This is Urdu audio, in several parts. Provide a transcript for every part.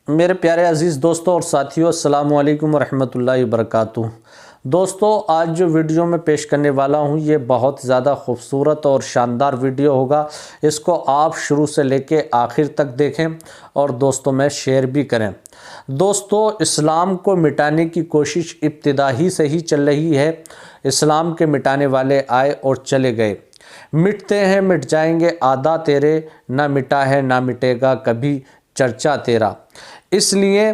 میرے پیارے عزیز دوستوں اور ساتھیوں، السلام علیکم ورحمۃ اللہ وبرکاتہ۔ دوستوں، آج جو ویڈیو میں پیش کرنے والا ہوں یہ بہت زیادہ خوبصورت اور شاندار ویڈیو ہوگا۔ اس کو آپ شروع سے لے کے آخر تک دیکھیں اور دوستوں میں شیئر بھی کریں۔ دوستوں، اسلام کو مٹانے کی کوشش ابتدا ہی سے ہی چل رہی ہے۔ اسلام کے مٹانے والے آئے اور چلے گئے، مٹتے ہیں مٹ جائیں گے آدھا تیرے، نہ مٹا ہے نہ مٹے گا کبھی چرچا تیرا۔ اس لیے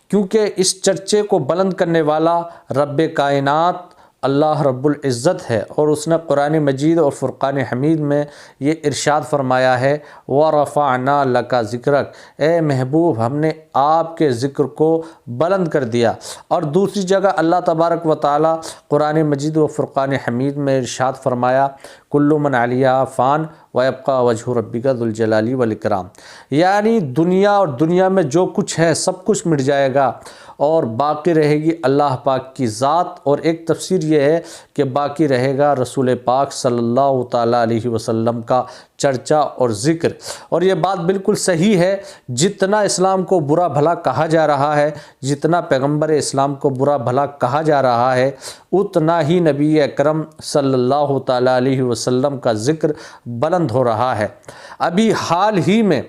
کیونکہ اس چرچے کو بلند کرنے والا رب کائنات اللہ رب العزت ہے، اور اس نے قرآن مجید اور فرقان حمید میں یہ ارشاد فرمایا ہے وَرَفَعْنَا لَكَ ذِكْرَكَ، اے محبوب ہم نے آپ کے ذکر کو بلند کر دیا۔ اور دوسری جگہ اللہ تبارک و تعالی قرآن مجید و فرقان حمید میں ارشاد فرمایا کل من علیہا فان وَيَبْقَى وَجْهُ رَبِّكَ ذُو الْجَلَالِ وَالْإِكْرَامِ، یعنی دنیا اور دنیا میں جو کچھ ہے سب کچھ مٹ جائے گا اور باقی رہے گی اللہ پاک کی ذات۔ اور ایک تفسیر یہ ہے کہ باقی رہے گا رسول پاک صلی اللہ تعالیٰ علیہ وسلم کا چرچا اور ذکر۔ اور یہ بات بالکل صحیح ہے، جتنا اسلام کو برا بھلا کہا جا رہا ہے، جتنا پیغمبر اسلام کو برا بھلا کہا جا رہا ہے، اتنا ہی نبی اکرم صلی اللہ تعالیٰ علیہ وسلم کا ذکر بلند ہو رہا ہے۔ ابھی حال ہی میں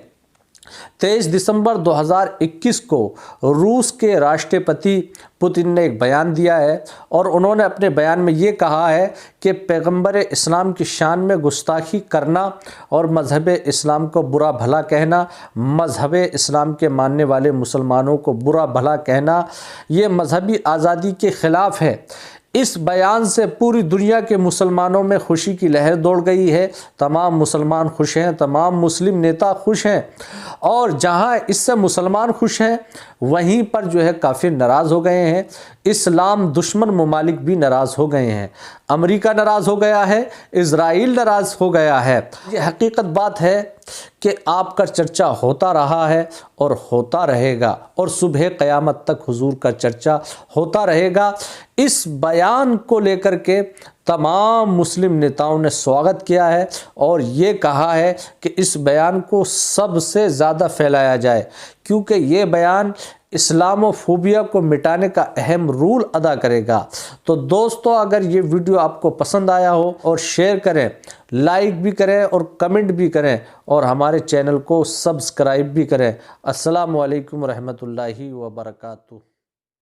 23 دسمبر 2021 کو روس کے راشٹرپتی پوتن نے ایک بیان دیا ہے، اور انہوں نے اپنے بیان میں یہ کہا ہے کہ پیغمبر اسلام کی شان میں گستاخی کرنا اور مذہب اسلام کو برا بھلا کہنا، مذہب اسلام کے ماننے والے مسلمانوں کو برا بھلا کہنا، یہ مذہبی آزادی کے خلاف ہے۔ اس بیان سے پوری دنیا کے مسلمانوں میں خوشی کی لہر دوڑ گئی ہے، تمام مسلمان خوش ہیں، تمام مسلم نیتا خوش ہیں، اور جہاں اس سے مسلمان خوش ہیں وہیں پر جو ہے کافر ناراض ہو گئے ہیں، اسلام دشمن ممالک بھی ناراض ہو گئے ہیں، امریکہ ناراض ہو گیا ہے، اسرائیل ناراض ہو گیا ہے۔ یہ حقیقت بات ہے کہ آپ کا چرچا ہوتا رہا ہے اور ہوتا رہے گا، اور صبح قیامت تک حضور کا چرچا ہوتا رہے گا۔ اس بیان کو لے کر کے تمام مسلم نیتاؤں نے سواگت کیا ہے اور یہ کہا ہے کہ اس بیان کو سب سے زیادہ پھیلایا جائے، کیونکہ یہ بیان اسلام فوبیا کو مٹانے کا اہم رول ادا کرے گا۔ تو دوستو، اگر یہ ویڈیو آپ کو پسند آیا ہو اور شیئر کریں، لائک بھی کریں اور کمنٹ بھی کریں، اور ہمارے چینل کو سبسکرائب بھی کریں۔ السلام علیکم ورحمۃ اللہ وبرکاتہ۔